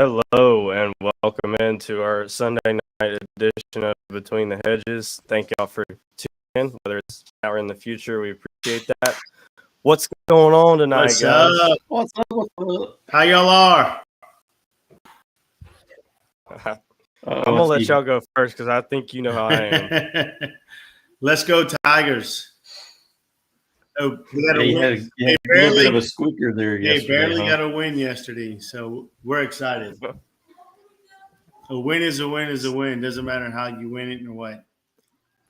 Hello and welcome into our Sunday night edition of Between the Hedges. Thank y'all for tuning in, whether it's now or in the future. We appreciate that. What's going on tonight, What's guys? up? What's up? How y'all are? I'm going to let y'all go first because I think you know how I am. Let's go Tigers. Oh, we got He had a little bit of a squeaker there yesterday. They barely got a win yesterday, so we're excited. A win is a win is a win. Doesn't matter how you win it or what.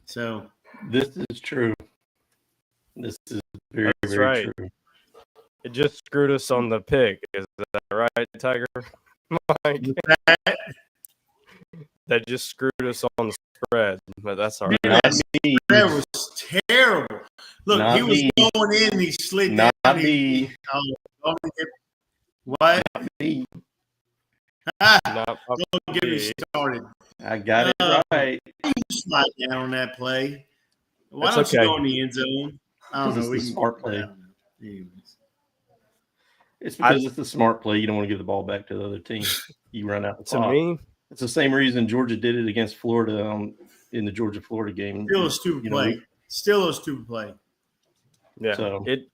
So this is true. This is very, That's very right. true. It just screwed us on the pick. Is that right, Tiger? Mike? That just screwed us on the spread, but that's all right. That was terrible. Look, Not he was me. going in, he slid Not down. me. What? Not me. Not Don't get me started. I got it right. You slide down on that play. Why It's don't okay. you go in the end zone? I don't know. It's the smart play. Anyways. It's because it's the smart play. You don't want to give the ball back to the other team. You run out the clock. To me, it's the same reason Georgia did it against Florida in the Georgia-Florida game. Still a stupid play. Still a stupid play. Yeah. So it's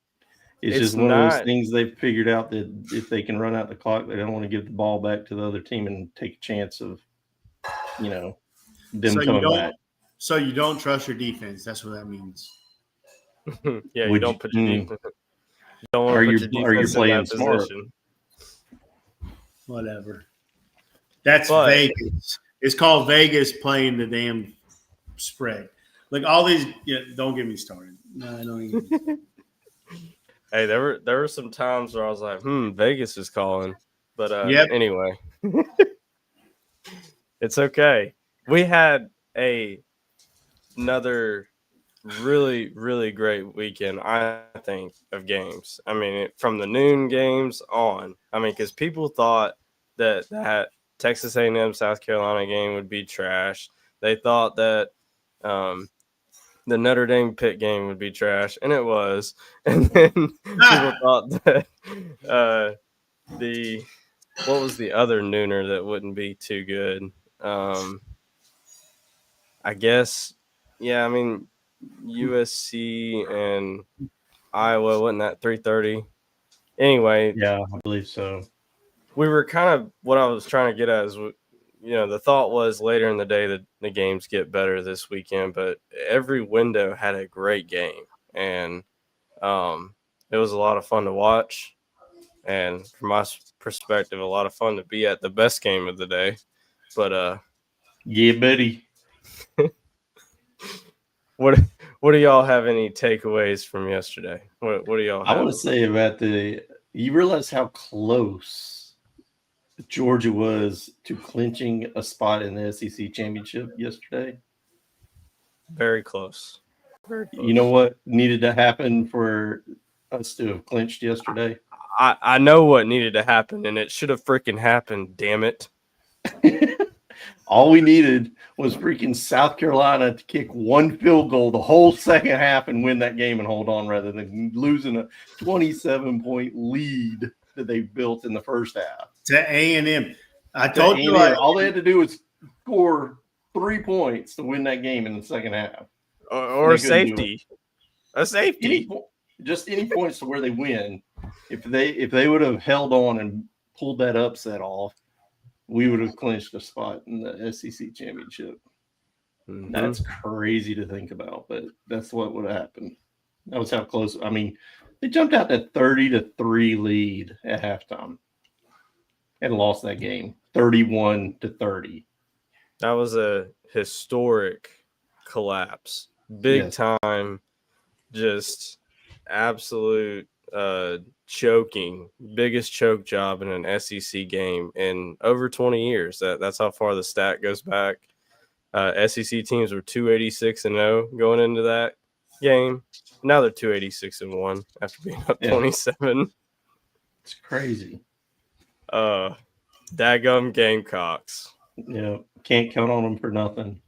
just one of those things they've figured out that if they can run out the clock, they don't want to give the ball back to the other team and take a chance of, them coming back. So you don't trust your defense. That's what that means. Yeah, you don't put your defense. You don't want to put your defense in that position. Whatever. That's Vegas. It's called Vegas playing the damn spread. Like all these. Yeah, don't get me started. No, I don't even. Hey, there were some times where I was like, Vegas is calling. But anyway, it's okay. We had another really, really great weekend, I think, of games. I mean, from the noon games on. I mean, because people thought that Texas A&M South Carolina game would be trash. They thought that the Notre Dame Pitt game would be trash, and it was. And then people thought that what was the other nooner that wouldn't be too good? I guess, yeah. I mean, USC and Iowa wasn't that 3:30. Anyway, yeah, I believe so. We were kind of what I was trying to get at is, the thought was later in the day that the games get better this weekend, but every window had a great game, and it was a lot of fun to watch, and from my perspective, a lot of fun to be at the best game of the day. But yeah, buddy. What do y'all have any takeaways from yesterday? What do y'all have? I want to say about you realize how close Georgia was to clinching a spot in the SEC championship yesterday? Very close. Very close. You know what needed to happen for us to have clinched yesterday? I know what needed to happen, and it should have freaking happened, damn it. All we needed was freaking South Carolina to kick one field goal the whole second half and win that game and hold on rather than losing a 27-point lead that they built in the first half. To A&M. I told you all they had to do was score 3 points to win that game in the second half. Or a safety. A safety. Just any points to where they win. If they would have held on and pulled that upset off, we would have clinched a spot in the SEC championship. Mm-hmm. That's crazy to think about, but that's what would have happened. That was how close. I mean, they jumped out that 30-3 lead at halftime and lost that game 31-30. That was a historic collapse. Big time, just absolute choking, biggest choke job in an SEC game in over 20 years. That's how far the stat goes back. SEC teams were 286-0 going into that game. Now they're 286-1 after being up 27. It's crazy. Daggum Gamecocks. Yeah, can't count on them for nothing.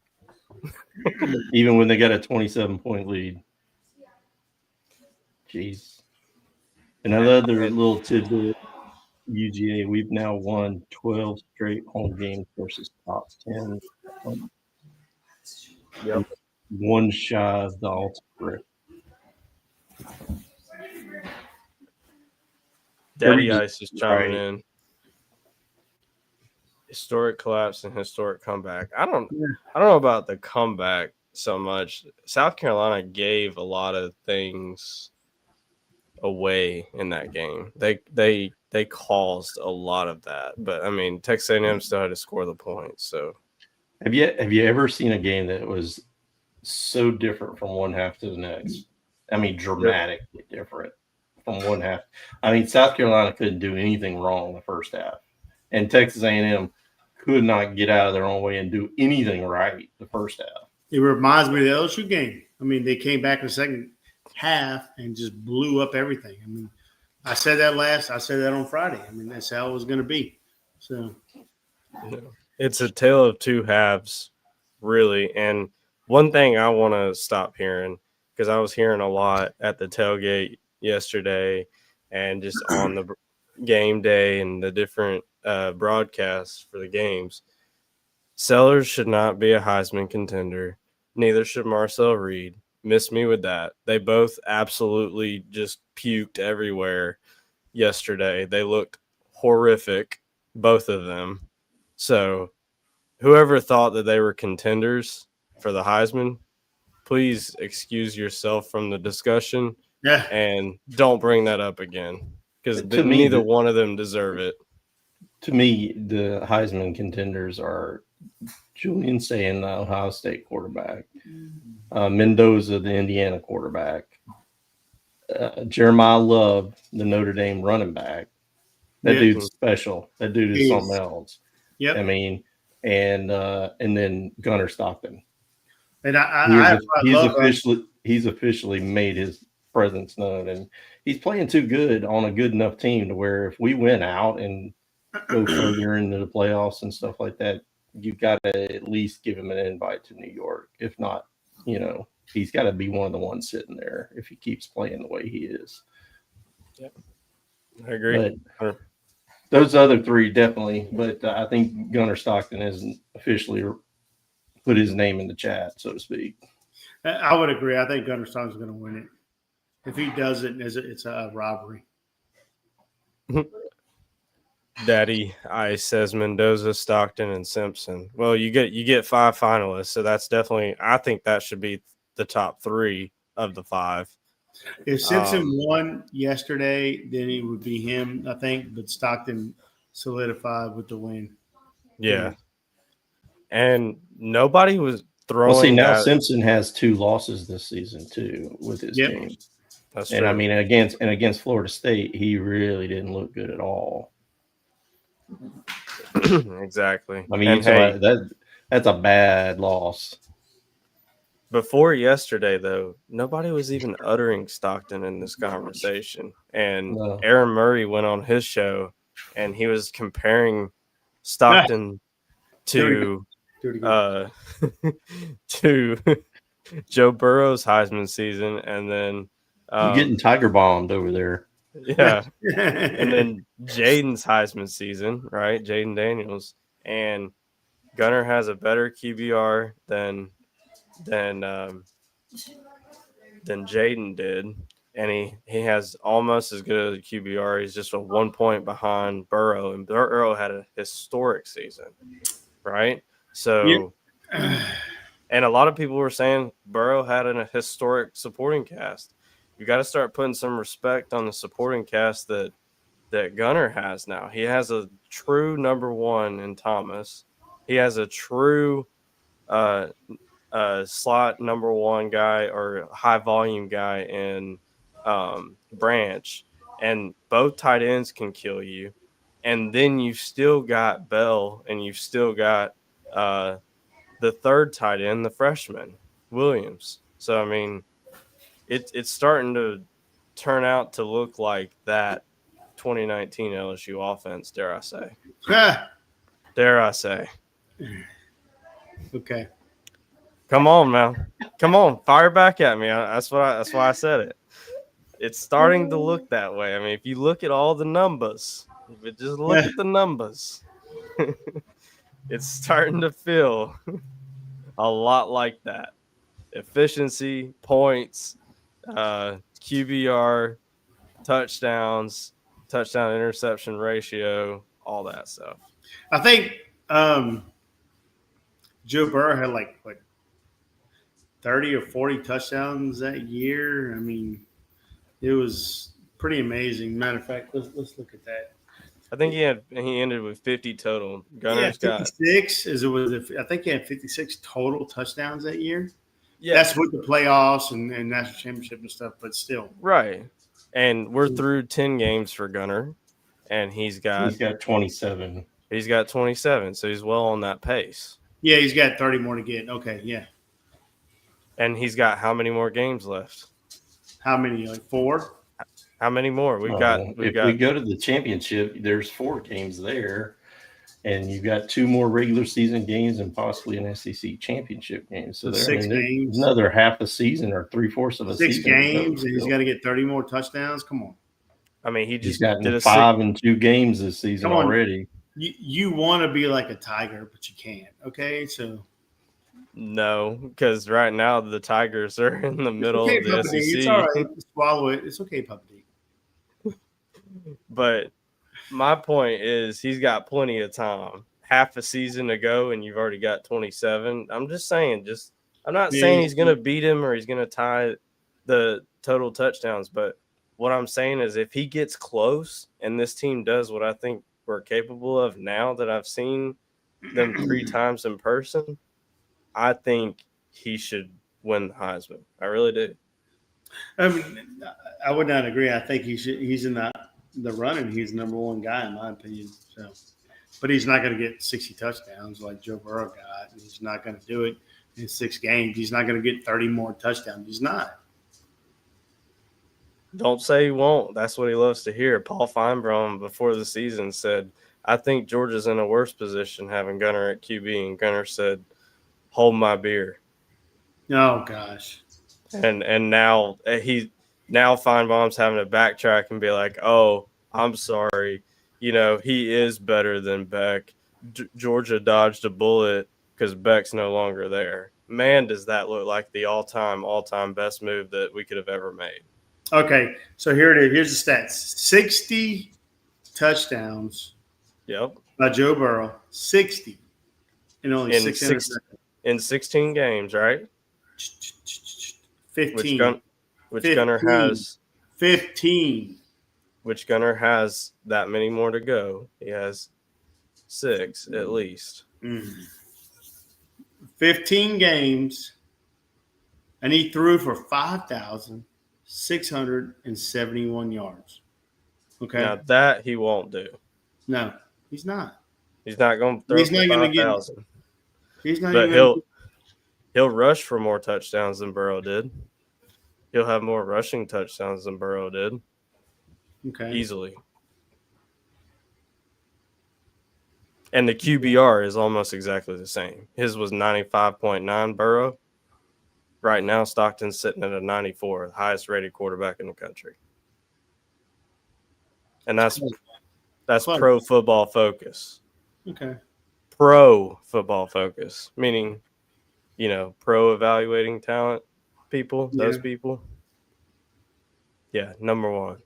Even when they got a 27-point lead. Jeez. Another little tidbit UGA, we've now won 12 straight home games versus top 10. Yep. One shy of the all-time record. Daddy Ice is chiming right. in. Historic collapse and historic comeback. I don't know about the comeback so much. South Carolina gave a lot of things away in that game. They caused a lot of that. But I mean, Texas A&M still had to score the points. So have you ever seen a game that was so different from one half to the next? I mean, dramatically different from one half. I mean, South Carolina couldn't do anything wrong the first half, and Texas A&M could not get out of their own way and do anything right the first half. It reminds me of the LSU game. I mean, they came back in the second half and just blew up everything. I mean, I said that on Friday. I mean, that's how it was going to be. So it's a tale of two halves, really. And one thing I want to stop hearing, because I was hearing a lot at the tailgate yesterday and just on the game day and the different broadcasts for the games. Sellers should not be a Heisman contender. Neither should Marcel Reed. Miss me with that. They both absolutely just puked everywhere yesterday. They looked horrific, both of them. So whoever thought that they were contenders for the Heisman, please excuse yourself from the discussion and don't bring that up again, because neither one of them deserve it. To me, the Heisman contenders are Julian Sayin, the Ohio State quarterback, Mendoza, the Indiana quarterback, Jeremiah Love, the Notre Dame running back. That dude's special. That dude is something else. Yep. I mean, and then Gunnar Stockton. And he's officially made his presence known, and he's playing too good on a good enough team to where if we win out and go further into the playoffs and stuff like that, you got to at least give him an invite to New York. If not, he's got to be one of the ones sitting there if he keeps playing the way he is. Yep, I agree. But those other three definitely, but I think Gunnar Stockton hasn't officially put his name in the chat, so to speak. I would agree. I think Gunnar Stockton's going to win it. If he doesn't, it's a robbery. Daddy Ice says Mendoza, Stockton, and Simpson. Well, you get 5 finalists, so that's definitely. I think that should be the top 3 of the 5. If Simpson won yesterday, then it would be him, I think. But Stockton solidified with the win. Yeah, and nobody was throwing. Well, see, now Simpson has 2 losses this season too with his team. That's true. And I mean, against Florida State, he really didn't look good at all. Exactly. I mean, that's a bad loss. Before yesterday, though, nobody was even uttering Stockton in this conversation. And Aaron Murray went on his show, and he was comparing Stockton to to Joe Burrow's Heisman season, and then you're getting tiger bombed over there. Yeah. And then Jaden's Heisman season, right? Jaden Daniels. And Gunnar has a better QBR than Jaden did. And he has almost as good a QBR. He's just 1 point behind Burrow. And Burrow had a historic season, right? So and a lot of people were saying Burrow had a historic supporting cast. You got to start putting some respect on the supporting cast that Gunnar has now. He has a true number 1 in Thomas. He has a true slot number 1 guy or high volume guy in Branch. And both tight ends can kill you. And then you've still got Bell, and you've still got the third tight end, the freshman, Williams. So, I mean, it's starting to turn out to look like that 2019 LSU offense, dare I say. Dare I say. Okay. Come on, man. Come on. Fire back at me. That's why I said it. It's starting to look that way. I mean, if you look at all the numbers, but just look at the numbers. It's starting to feel a lot like that. Efficiency, points, QBR, touchdowns, touchdown interception ratio, all that stuff. I think Joe Burrow had like what 30 or 40 touchdowns that year. I mean, it was pretty amazing. Matter of fact, let's look at that. I think he ended with 50 total. Gunner's 56 as it was. I think he had 56 total touchdowns that year. Yeah, that's with the playoffs and national championship and stuff, but still. Right. And we're through 10 games for Gunner, and he's got 27. He's got 27, so he's well on that pace. Yeah, he's got 30 more to get. Okay, yeah. And he's got how many more games left? How many? Like 4? How many more? We've got. We go to the championship, there's 4 games there, and you've got 2 more regular season games and possibly an SEC championship game. So there's another half a season or 3/4 of a 6 season. 6 games, and he's got to get 30 more touchdowns. Come on. I mean, he's gotten 5 and 2 games this season already. You want to be like a Tiger, but you can't. Okay, so. No, because right now the Tigers are in the middle of the SEC. It's all right. Swallow it. It's okay, Puppy. But my point is he's got plenty of time. Half a season to go, and you've already got 27. I'm just saying, I'm not saying he's going to beat him or he's going to tie the total touchdowns. But what I'm saying is if he gets close and this team does what I think we're capable of now that I've seen them 3 times in person, I think he should win the Heisman. I really do. I mean, I would not agree. I think he's in the running. He's the number 1 guy in my opinion. So, but he's not going to get 60 touchdowns like Joe Burrow got. And he's not going to do it in 6 games. He's not going to get 30 more touchdowns. He's not. Don't say he won't. That's what he loves to hear. Paul Feinbaum before the season said, I think Georgia's in a worse position having Gunner at QB. And Gunner said, hold my beer. Oh, gosh. And now Feinbaum's having to backtrack and be like, oh, I'm sorry. You know, he is better than Beck. Georgia dodged a bullet because Beck's no longer there. Man, does that look like the all-time best move that we could have ever made. Okay, so here it is. Here's the stats. 60 touchdowns by Joe Burrow. 60. And only 6 interceptions. In 16 games, right? 15. Which Gunner has 15. Which Gunner has that many more to go. He has 6 at least. 15 games, and he threw for 5,671 yards. Okay. Now that he won't do. No, he's not. He's not going to throw for 5,000. He's not. But he'll rush for more touchdowns than Burrow did. He'll have more rushing touchdowns than Burrow did. Okay. Easily. And the QBR is almost exactly the same. His was 95.9 Burrow. Right now, Stockton's sitting at a 94, the highest rated quarterback in the country. And that's Pro Football Focus. Okay. Pro Football Focus, meaning, pro evaluating talent people, those people. Yeah, number 1.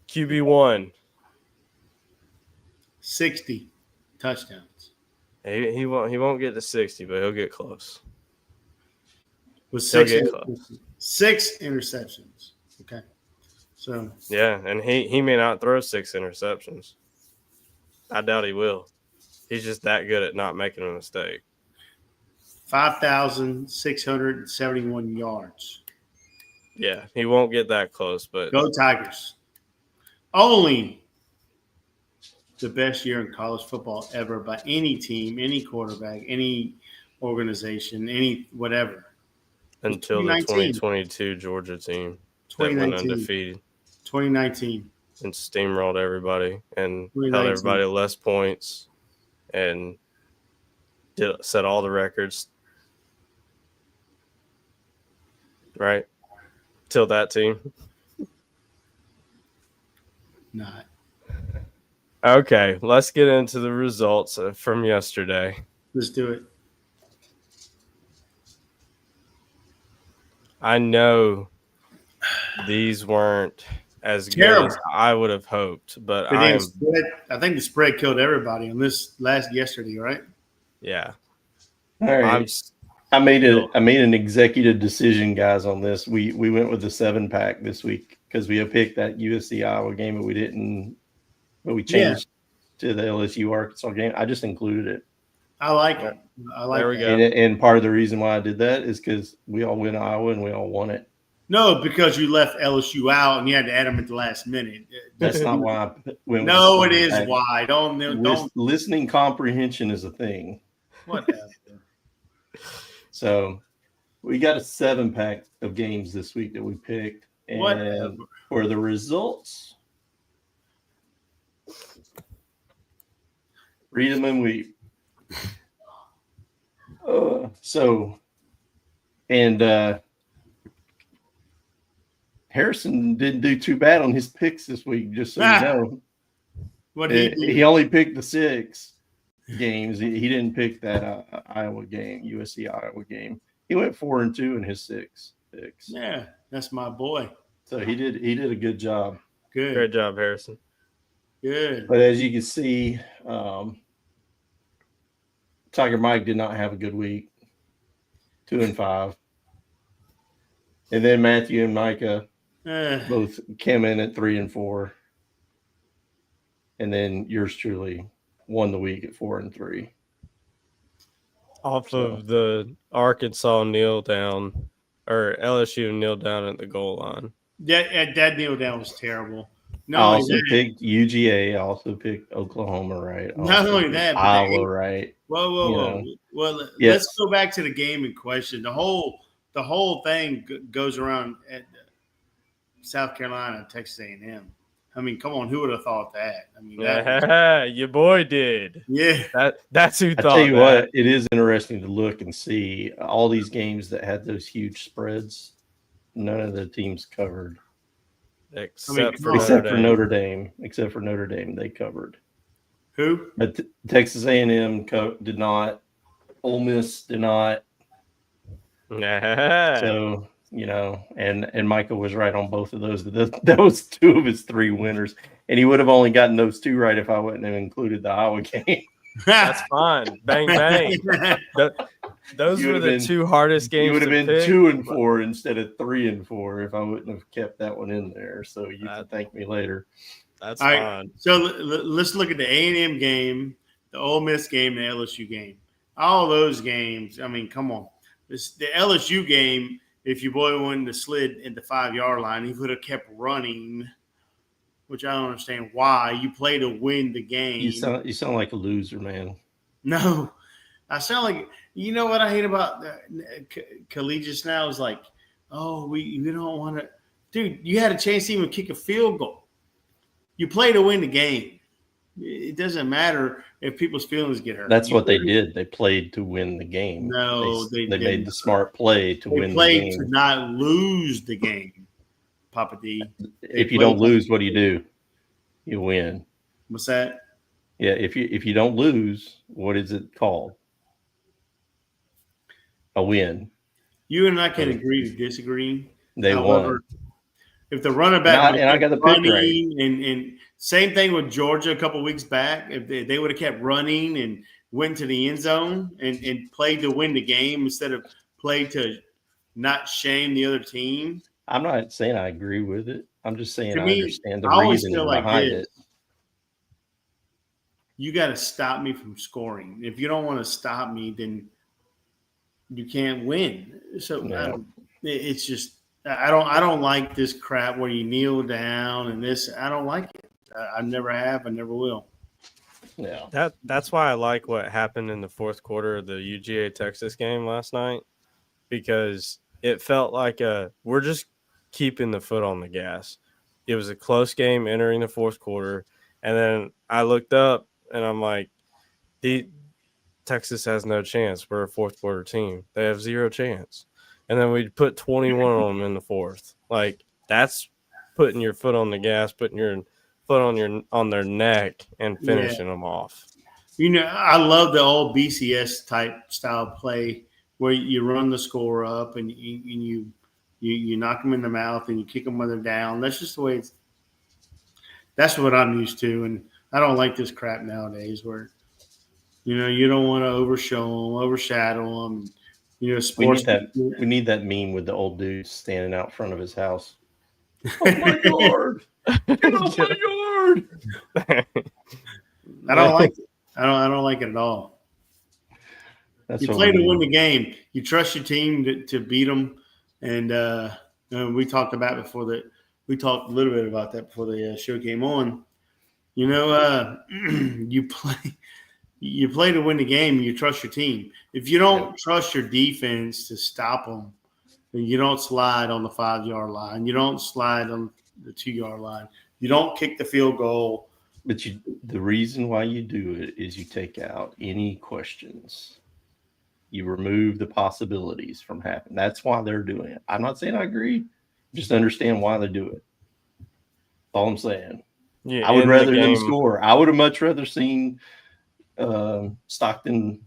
QB1. 60 touchdowns. He won't get to 60, but he'll get close. With 6 interceptions. Okay. So yeah, and he may not throw 6 interceptions. I doubt he will. He's just that good at not making a mistake. 5,671 yards. Yeah, he won't get that close, but go Tigers. Only the best year in college football ever by any team, any quarterback, any organization, any whatever. Until the 2022 Georgia team that went undefeated. 2019. And steamrolled everybody and held everybody to less points and set all the records. Right? Till that team. Not. Okay, let's get into the results from yesterday. Let's do it. I know these weren't as good Terrible. as I would have hoped, but But I then am, spread, I think the spread killed everybody on this yesterday, right? yeah. All I'm right. I made still, an executive decision, guys, on this. We went with the 7-pack this week because we had picked that USC Iowa game, but we changed to the LSU Arkansas game. I just included it. I like it. I like There we that. go. And part of the reason why I did that is because we all win Iowa and we all won it. No, because you left LSU out and you had to add them at the last minute. That's not why I went with No, the it is 7-pack. why. Don't. Listening comprehension is a thing. Whatever. So we got a 7-pack of games this week that we picked. And Whatever. for the results, read them and we. Harrison didn't do too bad on his picks this week, just so you know. What he do? He only picked the 6 games. He didn't pick that Iowa game, USC Iowa game. He went 4-2 in his 6 picks. Yeah, that's my boy. So he did a good job. Good. Great job, Harrison. Good. But as you can see, Tiger Mike did not have a good week. 2-5. And then Matthew and Micah both came in at 3-4. And then yours truly won the week at 4-3. Off of the Arkansas kneel down or LSU kneel down at the goal line. That kneel down was terrible. I also picked UGA. I also picked Oklahoma right. Not only that, but Iowa right. Whoa. Well, let's go back to the game in question. The whole thing goes around at South Carolina and Texas A&M. I mean, come on, who would have thought that? I mean, your boy did. Yeah, that's who thought. I tell you that. what, it is interesting to look and see all these games that had those huge spreads. None of the teams covered, except for Notre Dame. Except for Notre Dame, they covered. Who? But Texas A&M did not. Ole Miss did not. So, and Michael was right on both of those. That was 2 of his 3 winners. And he would have only gotten those 2 right if I wouldn't have included the Iowa game. That's fine. Bang, bang. Those were the 2 hardest games. You would have been pick. 2-4 instead of 3-4 if I wouldn't have kept that one in there. So you can thank me later. That's all fine. Right, so let's look at the A&M game, the Ole Miss game, the LSU game. All those games, I mean, come on. The LSU game, if your boy wouldn't have slid in the 5-yard line, he would have kept running, which I don't understand why. You play to win the game. You sound like a loser, man. No, I sound like – you know what I hate about collegiate now is like, oh, we don't want to – dude, you had a chance to even kick a field goal. You play to win the game. It doesn't matter if people's feelings get hurt. That's what they did. They played to win the game. No, they made the smart play to win the game. They played to not lose the game, Papa D. If you don't lose, what do? You win. What's that? Yeah, if you don't lose, what is it called? A win. You and I can agree to disagree. They won. If the running back and I got the pick right. And same thing with Georgia a couple of weeks back. If they would have kept running and went to the end zone and played to win the game instead of play to not shame the other team. I'm not saying I agree with it. I'm just saying I understand the reasoning behind it. You got to stop me from scoring. If you don't want to stop me, then you can't win. So it's just I don't like this crap where you kneel down and this. I don't like it. I never have. I never will. Yeah. That's why I like what happened in the 4th quarter of the UGA Texas game last night, because it felt like we're just keeping the foot on the gas. It was a close game entering the 4th quarter, and then I looked up and I'm like, Texas has no chance. We're a 4th quarter team. They have 0 chance. And then we put 21 on them in the 4th. Like, that's putting your foot on the gas, putting your foot on their neck and finishing them off. I love the old BCS type style play where you run the score up and you knock them in the mouth and you kick them when they're down. That's just the way that's what I'm used to, and I don't like this crap nowadays where you don't want to overshadow them. Sports. We need that meme with the old dude standing out front of his house. Oh my yard! Get off my yard! I don't like it. I don't like it at all. You play to win the game. You trust your team to beat them, and we talked about we talked a little bit about that before the show came on. You play to win the game. You trust your team. If you don't trust your defense to stop them, then you don't slide on the 5-yard line. You don't slide on the 2-yard line. You don't kick the field goal. But the reason why you do it is you take out any questions. You remove the possibilities from happening. That's why they're doing it. I'm not saying I agree. Just understand why they do it. That's all I'm saying. Yeah, I would rather them score. I would have much rather seen Stockton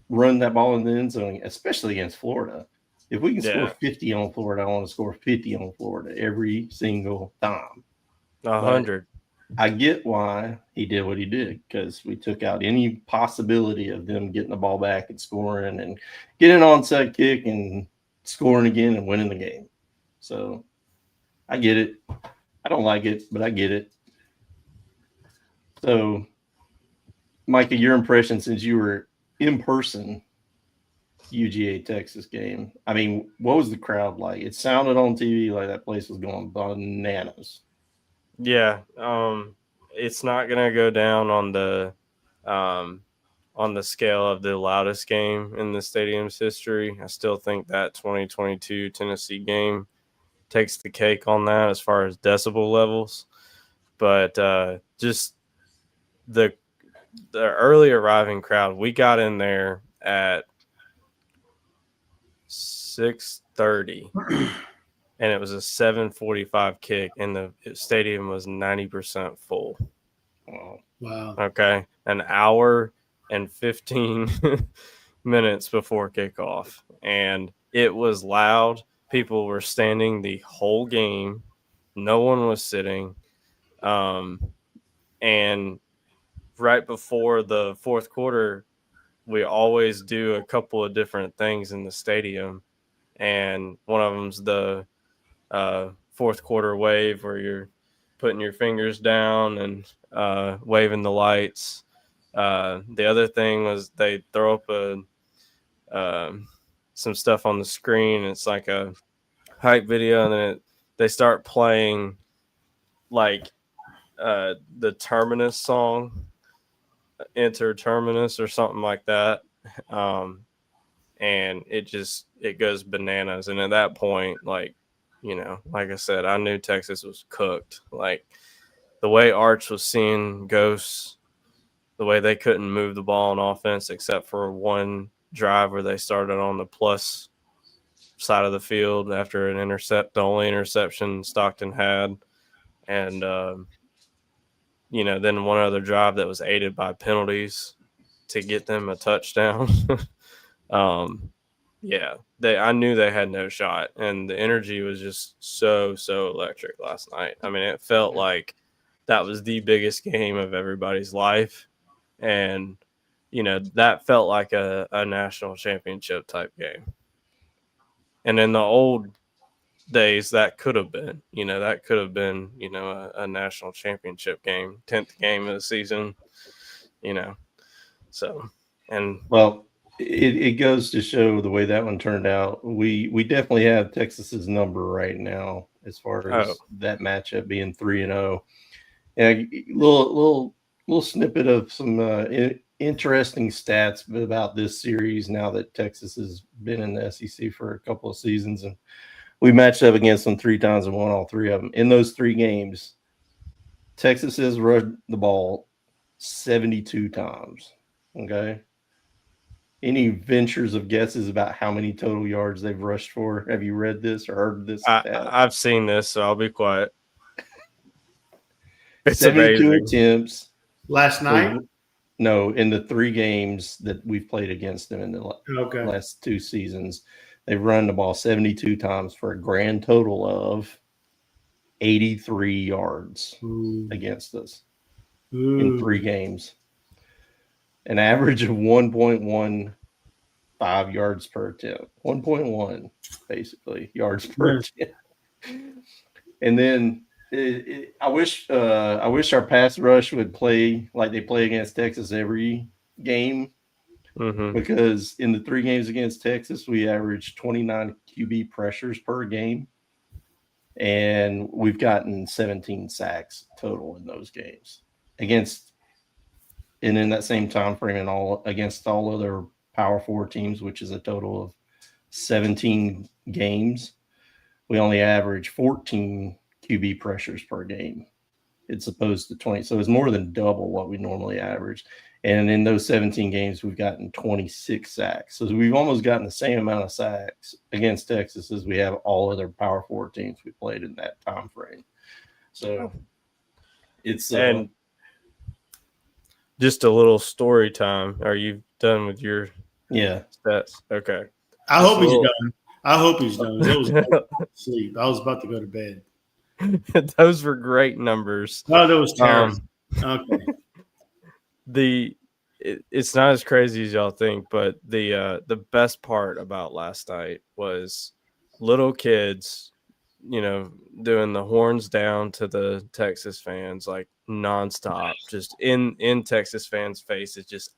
run that ball in the end zone, especially against Florida. If we can score 50 on Florida, I want to score 50 on Florida every single time. 100. I get why he did what he did, because we took out any possibility of them getting the ball back and scoring and getting an onside kick and scoring again and winning the game. So I get it. I don't like it, but I get it. So, Micah, your impression since you were in person UGA Texas game, I mean, what was the crowd like? It sounded on TV like that place was going bananas. Yeah, it's not gonna go down on the scale of the loudest game in the stadium's history. I still think that 2022 Tennessee game takes the cake on that as far as decibel levels. But just the early arriving crowd, we got in there at 6:30. And it was a 7:45 kick, and the stadium was 90% full. Wow. Okay. An hour and 15 minutes before kickoff. And it was loud. People were standing the whole game. No one was sitting. And right before the fourth quarter, we always do a couple of different things in the stadium. And one of them's the fourth quarter wave, where you're putting your fingers down and waving the lights. The other thing was they throw up some stuff on the screen. It's like a hype video, and then they start playing like the Terminus song, Enter Terminus or something like that. And it goes bananas. And at that point, like I said, I knew Texas was cooked. Like the way Arch was seeing ghosts, the way they couldn't move the ball on offense except for one drive where they started on the plus side of the field after the only interception Stockton had. And, then one other drive that was aided by penalties to get them a touchdown. Yeah, I knew they had no shot, and the energy was just so electric last night. I mean, it felt like that was the biggest game of everybody's life, and that felt like a national championship type game. And in the old days, that could have been, a national championship game, 10th game of the season, So, and well. It goes to show the way that one turned out. We definitely have Texas's number right now as far as that matchup being 3-0. And a little snippet of some interesting stats about this series now that Texas has been in the SEC for a couple of seasons, and we matched up against them 3 times and won all 3 of them. In those 3 games, Texas has rushed the ball 72 times. Okay. Any ventures of guesses about how many total yards they've rushed for? Have you read this or heard this? I've seen this, so I'll be quiet. It's 72 amazing. attempts. Last night? No, in the 3 games that we've played against them in the Okay. last 2 seasons, they've run the ball 72 times for a grand total of 83 yards against us in 3 games. An average of 1.15 yards per attempt. 1.1 basically yards per attempt. And then I wish our pass rush would play like they play against Texas every game, because in the 3 games against Texas, we averaged 29 QB pressures per game, and we've gotten 17 sacks total in those games and in that same time frame and all against all other Power 4 teams, which is a total of 17 games. We only average 14 QB pressures per game. It's opposed to 20. So it's more than double what we normally average. And in those 17 games, we've gotten 26 sacks. So we've almost gotten the same amount of sacks against Texas as we have all other Power 4 teams we played in that time frame. So it's and just a little story time. Are you done with your stats? Okay. I hope he's done. I hope he's done. It was sleep. I was about to go to bed. Those were great numbers. Oh, that was terrible. Okay. It's not as crazy as y'all think, but the best part about last night was little kids, doing the horns down to the Texas fans like nonstop, just in Texas fans' faces, just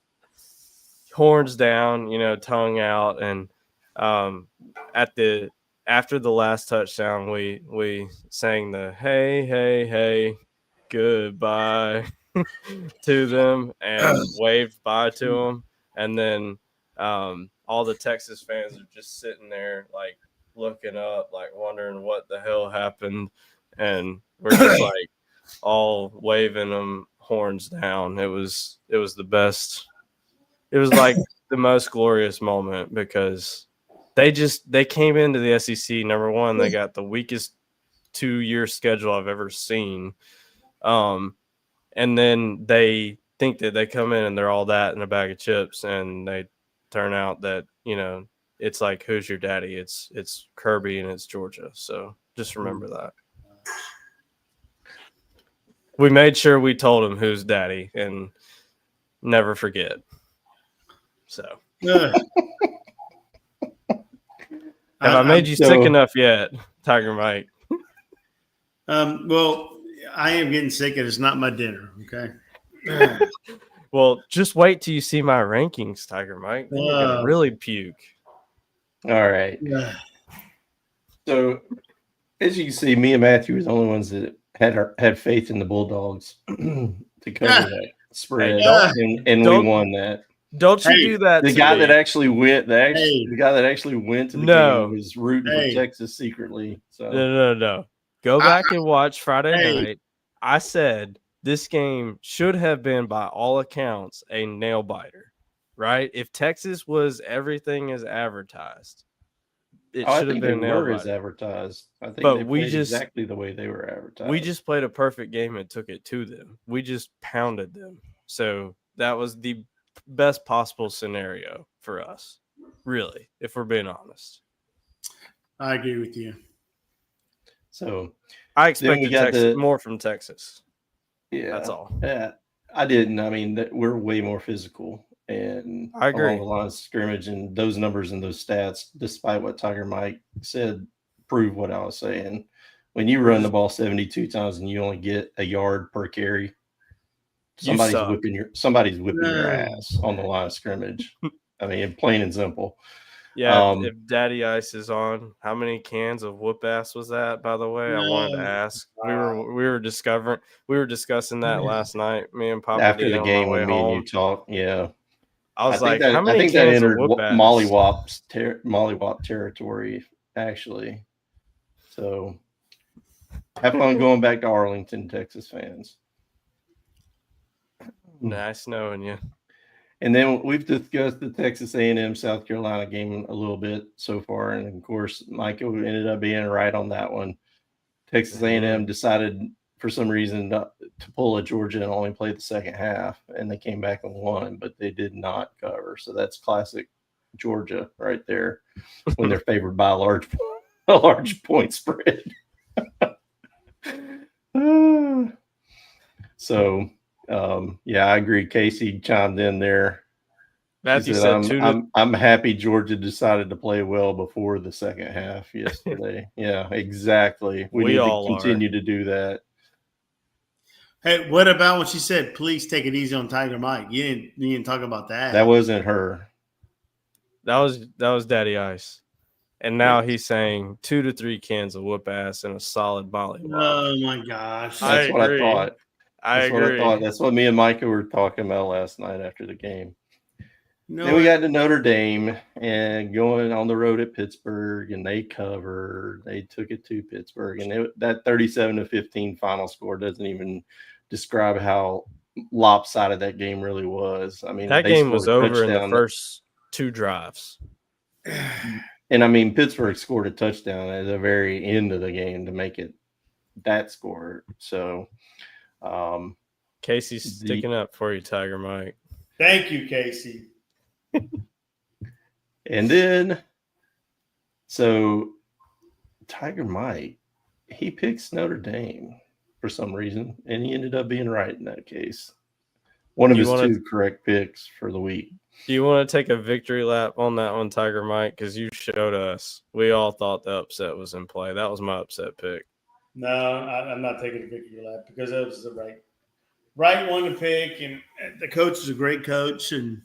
horns down, tongue out, and after the last touchdown, we sang the hey goodbye to them and waved bye to them, and then all the Texas fans are just sitting there like looking up, like wondering what the hell happened, and we're just like all waving them horns down. It was the best. It was like the most glorious moment because they came into the SEC. Number one, they got the weakest 2-year schedule I've ever seen. And then they think that they come in and they're all that in a bag of chips, and they turn out that, it's like, who's your daddy? It's Kirby and it's Georgia. So just remember that. We made sure we told him who's daddy and never forget. So have I made you sick enough yet, Tiger Mike? Well, I am getting sick, and it's not my dinner. Okay. Well, just wait till you see my rankings, Tiger Mike. Then you're gonna really puke. All right. So, as you can see, me and Matthew were the only ones that had faith in the Bulldogs to cover that spread, and we won that. Don't you do that? The guy that actually went, the guy that actually went to the game was rooting for Texas secretly. So no. Go back and watch Friday night. I said this game should have been, by all accounts, a nail biter, right? If Texas was everything as advertised, it should have been nail biter. As advertised. I think they played exactly the way they were advertised. We just played a perfect game and took it to them. We just pounded them. So that was the best possible scenario for us, really, if we're being honest. I agree with you. So I expected more from Texas. Yeah, that's all. Yeah, I didn't. I mean, we're way more physical, and I agree. Along the line of scrimmage, and those numbers and those stats, despite what Tiger Mike said, prove what I was saying. When you run the ball 72 times and you only get a yard per carry, somebody's whipping your ass on the line of scrimmage. I mean, plain and simple. Yeah, if Daddy Ice is on, how many cans of whoop ass was that, by the way? I wanted to ask. We were discussing that last night, me and Papa after D the on game my way when me home. and you talked. Yeah. I was like, how many cans of whoop ass? Mollywop territory, actually. So have fun going back to Arlington, Texas fans. Nice knowing you. And then we've discussed the Texas A&M South Carolina game a little bit so far, and of course, Micah ended up being right on that one. Texas A&M decided for some reason to pull a Georgia and only play the second half, and they came back and won, but they did not cover. So that's classic Georgia right there when they're favored by a large point spread. So, yeah, I agree. Casey chimed in there. Matthew said I'm happy Georgia decided to play well before the second half yesterday. Yeah, exactly. We need to continue to do that. Hey, what about when she said, "Please take it easy on Tiger Mike"? You didn't talk about that. That wasn't her. That was Daddy Ice. And now he's saying 2 to 3 cans of whoop ass and a solid volley. Oh my gosh. That's what I thought. I agree. That's what me and Micah were talking about last night after the game. No, then we got to Notre Dame and going on the road at Pittsburgh, and they covered. They took it to Pittsburgh, and that 37-15 final score doesn't even describe how lopsided that game really was. I mean, that game was over in the first 2 drives. And I mean, Pittsburgh scored a touchdown at the very end of the game to make it that score. So, Casey's sticking up for you, Tiger Mike. Thank you, Casey. And then, so Tiger Mike, he picks Notre Dame for some reason, and he ended up being right in that case. One of his 2 correct picks for the week. Do you want to take a victory lap on that one, Tiger Mike? Because you showed us. We all thought the upset was in play. That was my upset pick. No, I'm not taking a victory lap because that was the right one to pick. And the coach is a great coach, and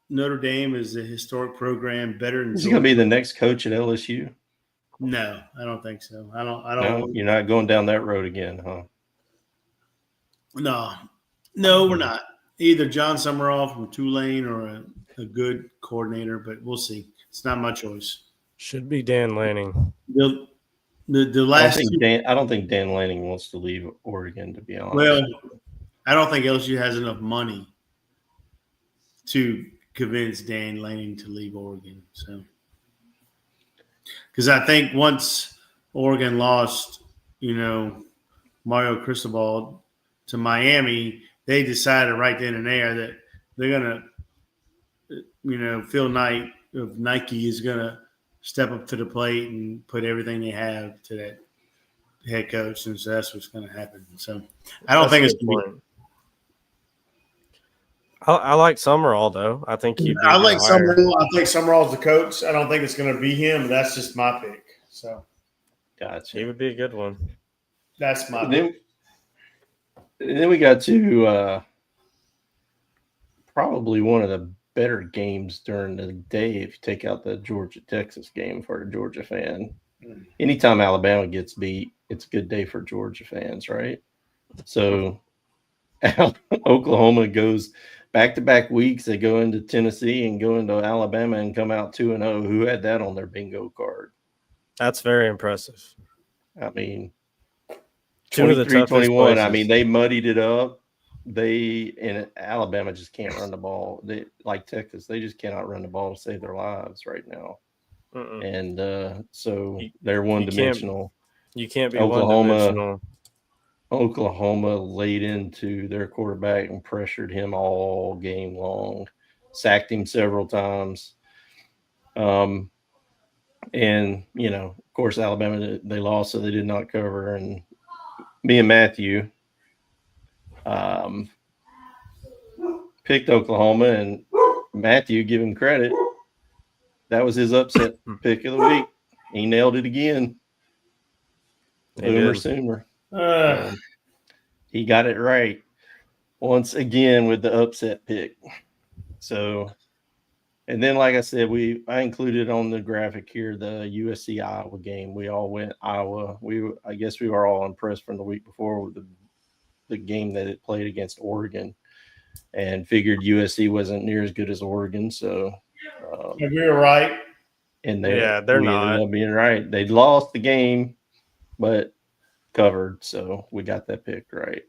Notre Dame is a historic program. Better than is he going to be the next coach at LSU? No, I don't think so. I don't. No, you're not going down that road again, huh? No, we're not. Either John Summerall from Tulane or a good coordinator, but we'll see. It's not my choice. Should be Dan Lanning. The last I don't think Dan Lanning wants to leave Oregon, to be honest. Well, I don't think LSU has enough money to convince Dan Lanning to leave Oregon. So, because I think once Oregon lost, Mario Cristobal to Miami, they decided right then and there that they're going to, Phil Knight of Nike is going to step up to the plate and put everything they have to that head coach. And so that's what's going to happen. So I don't think it's going to be. I like Summerall, though. I think I like Summerall. I think Summerall's the coach. I don't think it's going to be him. That's just my pick. So, gotcha. He would be a good one. That's my pick. And then we got to probably one of the better games during the day if you take out the Georgia-Texas game for a Georgia fan. Anytime Alabama gets beat, it's a good day for Georgia fans, right? So Oklahoma goes back-to-back weeks. They go into Tennessee and go into Alabama and come out 2-0. Who had that on their bingo card? That's very impressive. I mean, 23-21. I mean, they muddied it up. And Alabama just can't run the ball. They, like Texas, they just cannot run the ball to save their lives right now. And so they're one-dimensional. You can't be one-dimensional. Oklahoma laid into their quarterback and pressured him all game long, sacked him several times. And, of course, Alabama, they lost, so they did not cover. And me and Matthew picked Oklahoma, and Matthew, give him credit, that was his upset pick of the week. He nailed it again. Boomer Sooner. He got it right once again with the upset pick. So, and then, like I said, I included on the graphic here the USC Iowa game. We all went Iowa. I guess we were all impressed from the week before with the game that it played against Oregon, and figured USC wasn't near as good as Oregon. So, you're right. And they're not. Ended up being right. They lost the game, but covered. So we got that pick right.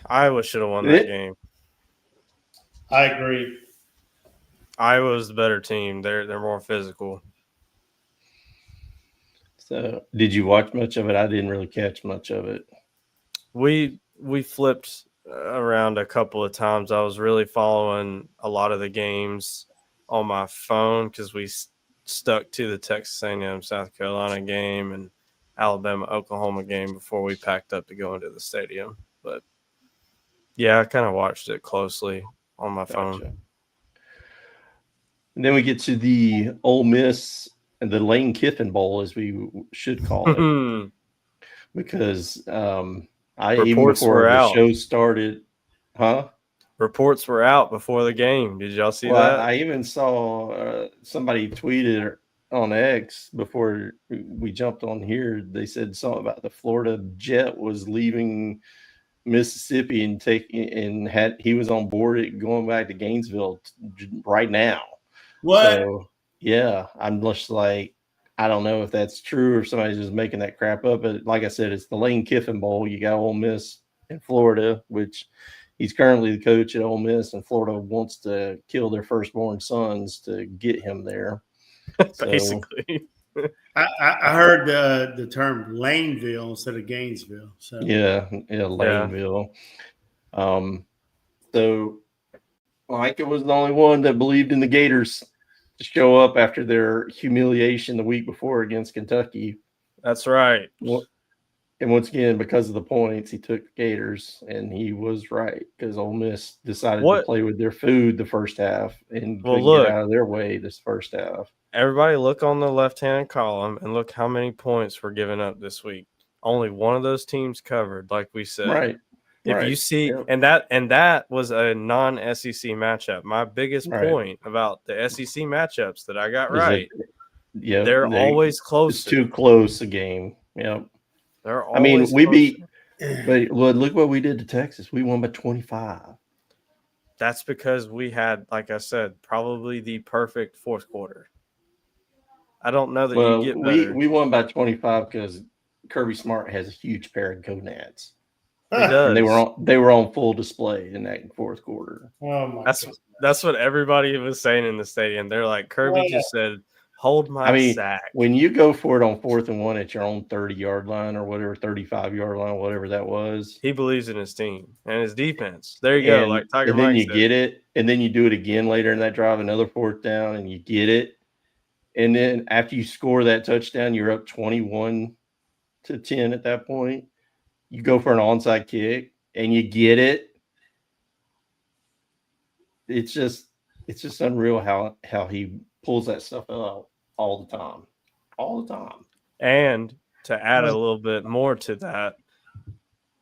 Iowa should have won that game. I agree. Iowa's the better team. They're more physical. So, did you watch much of it? I didn't really catch much of it. We flipped around a couple of times. I was really following a lot of the games on my phone because we stuck to the Texas A&M South Carolina game and Alabama Oklahoma game before we packed up to go into the stadium. But yeah, I kind of watched it closely on my phone. And then we get to the Ole Miss and the Lane Kiffin Bowl, as we should call it, because even before the show started, Reports were out before the game. Did y'all see that? I even saw somebody tweeted on X before we jumped on here. They said something about the Florida jet was leaving Mississippi and he was on board it going back to Gainesville right now. What? So yeah, I'm just like, I don't know if that's true or somebody's just making that crap up. But like I said, it's the Lane Kiffin Bowl. You got Ole Miss in Florida, which he's currently the coach at Ole Miss, and Florida wants to kill their firstborn sons to get him there. Basically. I heard the term Laneville instead of Gainesville. So yeah, Laneville. So Mike was the only one that believed in the Gators to show up after their humiliation the week before against Kentucky. That's right. And once again, because of the points, he took the Gators, and he was right because Ole Miss decided to play with their food the first half and couldn't get out of their way this first half. Everybody look on the left-hand column and look how many points were given up this week. Only one of those teams covered, like we said. Right. If you see, and that was a non-SEC matchup. My biggest point about the SEC matchups that I got right, they're always close. It's too close a game. Yep. They're always we beat, but look what we did to Texas. We won by 25. That's because we had, like I said, probably the perfect fourth quarter. I don't know that you get better. We won by 25 because Kirby Smart has a huge pair of gonads. He does. And they were on full display in that fourth quarter. Oh my that's what everybody was saying in the stadium. They're like, Kirby just said, "Hold my sack." When you go for it on 4th and 1 at your own 30-yard line or whatever, 35-yard line, whatever that was, he believes in his team and his defense. There you go, like Tiger Mike. And then you said. get it, and then you do it again later in that drive, another 4th down, and you get it. And then after you score that touchdown, you're up 21-10 at that point. You go for an onside kick and you get it. It's just unreal how he pulls that stuff out all the time. And to add a little bit more to that,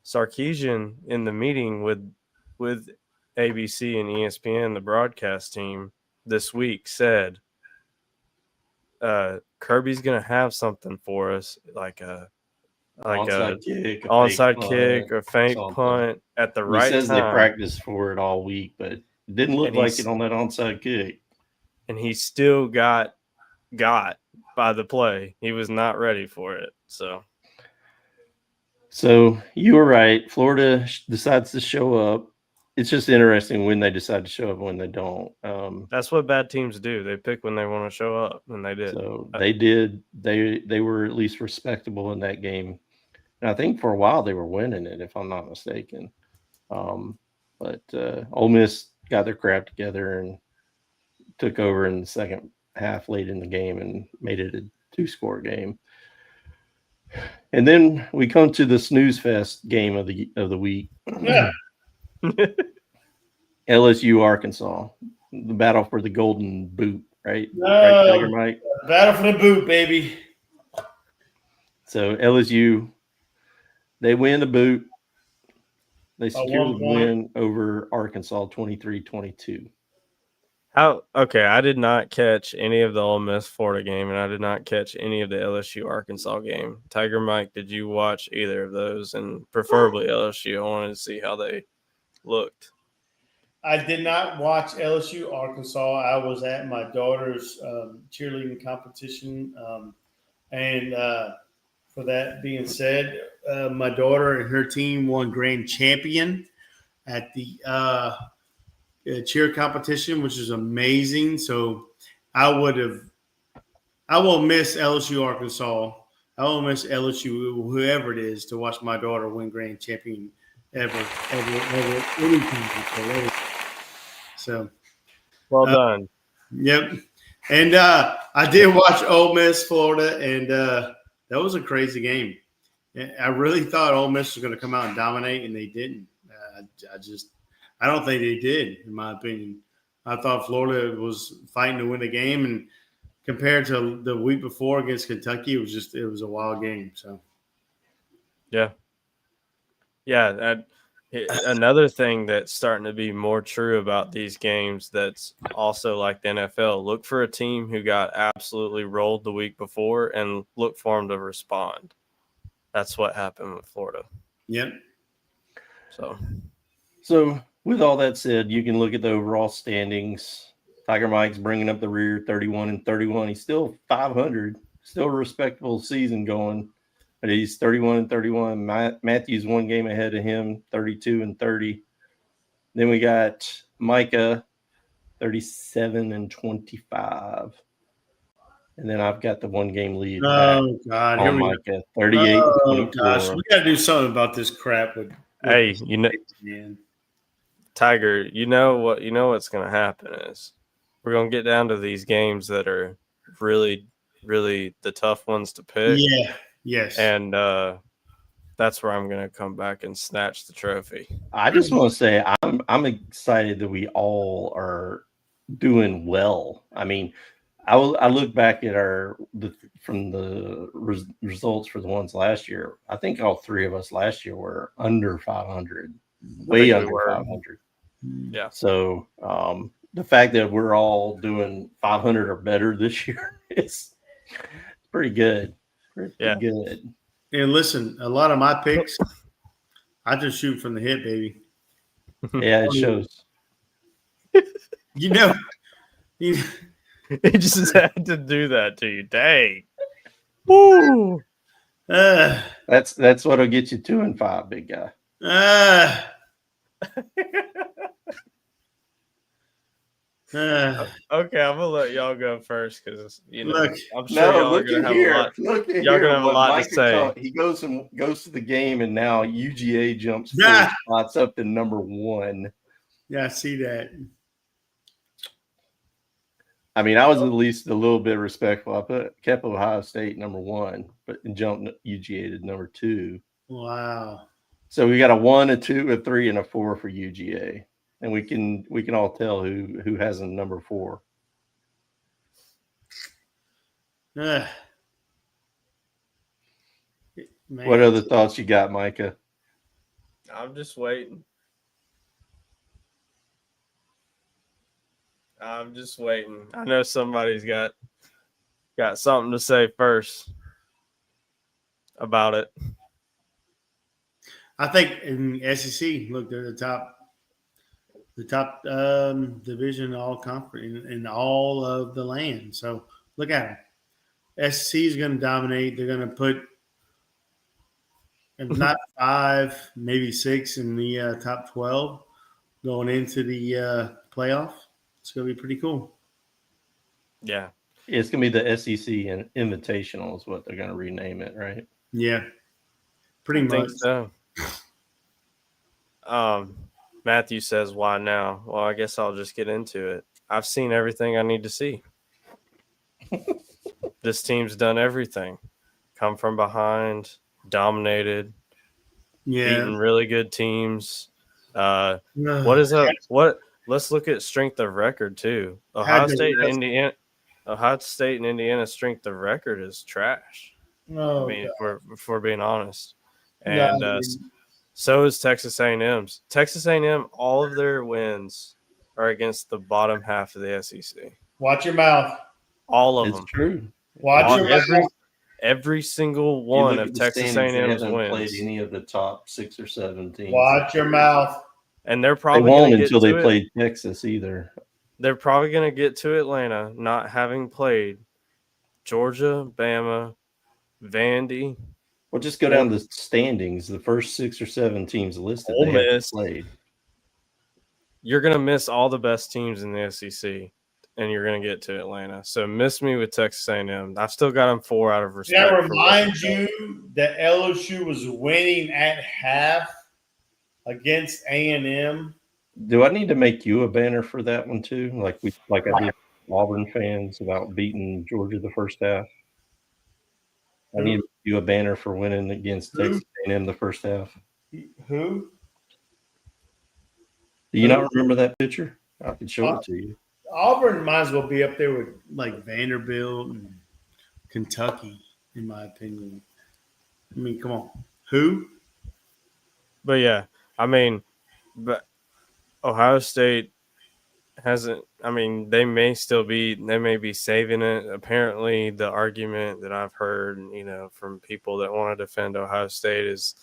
Sarkisian in the meeting with ABC and ESPN, the broadcast team this week, said Kirby's going to have something for us, like a onside kick, or feint punt at the right time. He says they practiced for it all week, but it didn't look like it on that onside kick. And he still got by the play. He was not ready for it. So you were right. Florida decides to show up. It's just interesting when they decide to show up and when they don't. That's what bad teams do. They pick when they want to show up, and they did. So they did. They were at least respectable in that game. And I think for a while they were winning it, if I'm not mistaken. But Ole Miss got their crap together and took over in the second half late in the game and made it a 2-score game. And then we come to the snooze fest game of the week. Yeah. LSU Arkansas, the battle for the golden boot, right? Right, Tiger Mike? Battle for the boot, baby. So LSU, they win the boot. They secure the win over Arkansas 23-22. Okay, I did not catch any of the Ole Miss Florida game, and I did not catch any of the LSU Arkansas game. Tiger Mike, did you watch either of those? And preferably LSU. I wanted to see how they looked. I did not watch LSU Arkansas. I was at my daughter's cheerleading competition, and for that being said, my daughter and her team won grand champion at the cheer competition, which is amazing. So I will miss LSU Arkansas. Ole Miss, LSU, whoever it is, to watch my daughter win grand champion ever anything. So, Well done. yep. And I did watch Ole Miss, Florida, and that was a crazy game. I really thought Ole Miss was going to come out and dominate, and they didn't. I don't think they did, in my opinion. I thought Florida was fighting to win the game, and compared to the week before against Kentucky, it was a wild game. So, Yeah. Another thing that's starting to be more true about these games that's also like the NFL, look for a team who got absolutely rolled the week before and look for them to respond. That's what happened with Florida. yep. So with all that said, you can look at the overall standings. Tiger Mike's bringing up the rear, 31-31. He's still 500, still a respectable season going. But he's 31-31. Matthew's one game ahead of him, 32-30. Then we got Micah, 37-25. And then I've got the one game lead. Oh, God. On Micah, 38-24. Oh, gosh. We got to do something about this crap. Hey, man. Tiger, you know what's going to happen is we're going to get down to these games that are really, really the tough ones to pick. Yeah. Yes. And that's where I'm going to come back and snatch the trophy. I just want to say I'm excited that we all are doing well. I mean, I look back at from the results for the ones last year. I think all three of us last year were under 500, way under 500. Yeah. So the fact that we're all doing 500 or better this year is pretty good. Pretty good. And listen, a lot of my picks, I just shoot from the hip, baby. Yeah, it shows. He just had to do that to you. Dang. Woo. That's what'll get you 2-5, big guy. Okay, I'm gonna let y'all go first because I'm sure y'all are gonna have a lot. Y'all gonna have a lot to say. He goes to the game, and now UGA jumps 4 spots up to number 1. Yeah, I see that. I mean, I was at least a little bit respectful. I kept Ohio State number 1, but jumped UGA to number 2. Wow. So we got a 1, a 2, a 3, and a 4 for UGA. And we can all tell who has a number 4. What other thoughts you got, Micah? I'm just waiting. I know somebody's got something to say first about it. I think in SEC, look, they're the top division all conference in all of the land. So look at them. SEC is going to dominate. They're going to put if not 5, maybe 6 in the top 12 going into the playoff. It's going to be pretty cool. Yeah. It's going to be the SEC and Invitational is what they're going to rename it, right? Yeah. Pretty much. I think so. Matthew says, why now? Well, I guess I'll just get into it. I've seen everything I need to see. This team's done everything. Come from behind, dominated, beaten really good teams. What is up? Let's look at strength of record too. Ohio State and Indiana's strength of record is trash. Oh, I mean, if we're being honest. And so is Texas A&M's. Texas A&M, all of their wins are against the bottom half of the SEC. Watch your mouth. All of them. It's true. Watch your mouth. Every single one of Texas A&M's wins. Played any of the top 6 or 7 teams. Watch your mouth. And they're probably won't until they play Texas either. They're probably going to get to Atlanta not having played Georgia, Bama, Vandy. Well, just go down the standings. The first 6 or 7 teams listed Ole they Miss played. You're going to miss all the best teams in the SEC and you're going to get to Atlanta. So miss me with Texas A&M. I've still got them 4 out of respect. Did I remind you that LSU was winning at half against A&M? Do I need to make you a banner for that one too? Like I did Auburn fans about beating Georgia the first half. I need to make you a banner for winning against Texas A&M the first half. Who? Do you not remember that picture? I can show it to you. Auburn might as well be up there with like Vanderbilt and Kentucky, in my opinion. I mean, come on. Who? But yeah, I mean, but Ohio State hasn't. I mean, they may be saving it. Apparently, the argument that I've heard, from people that want to defend Ohio State is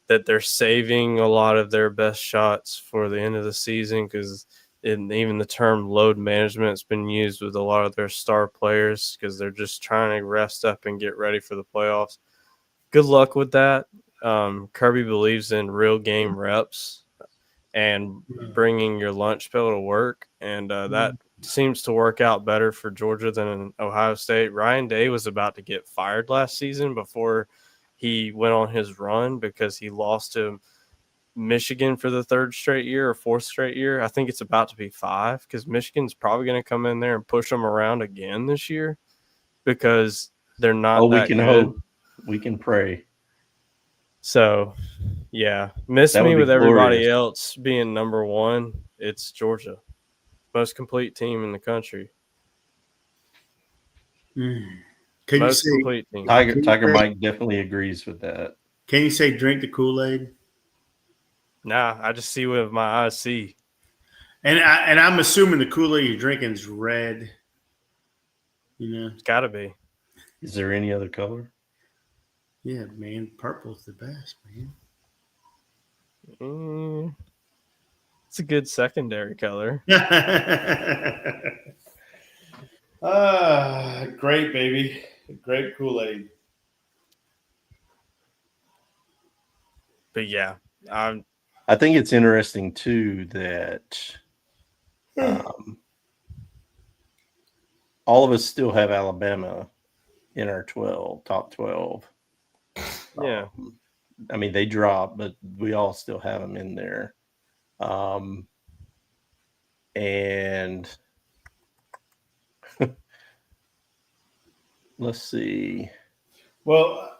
that they're saving a lot of their best shots for the end of the season because even the term load management has been used with a lot of their star players because they're just trying to rest up and get ready for the playoffs. Good luck with that. Kirby believes in real game reps and bringing your lunch pail to work, and that seems to work out better for Georgia than in Ohio State. Ryan Day was about to get fired last season before he went on his run because he lost to Michigan for the 3rd straight year or 4th straight year. I think it's about to be 5 because Michigan's probably going to come in there and push them around again this year because they're not we that can good. hope. We can pray. So, yeah, miss me with everybody else being number 1. It's Georgia, most complete team in the country. Can most you say complete team? Tiger Mike definitely agrees with that. Can you say drink the Kool-Aid? Nah, I just see what my eyes see. And I'm assuming the Kool-Aid you're drinking is red. It's got to be. Is there any other color? Yeah, man, purple's the best, man. It's a good secondary color. Great, baby. Great Kool-Aid. But yeah, I think it's interesting too that all of us still have Alabama in our top 12. Yeah. I mean, they dropped, but we all still have them in there. And let's see. Well,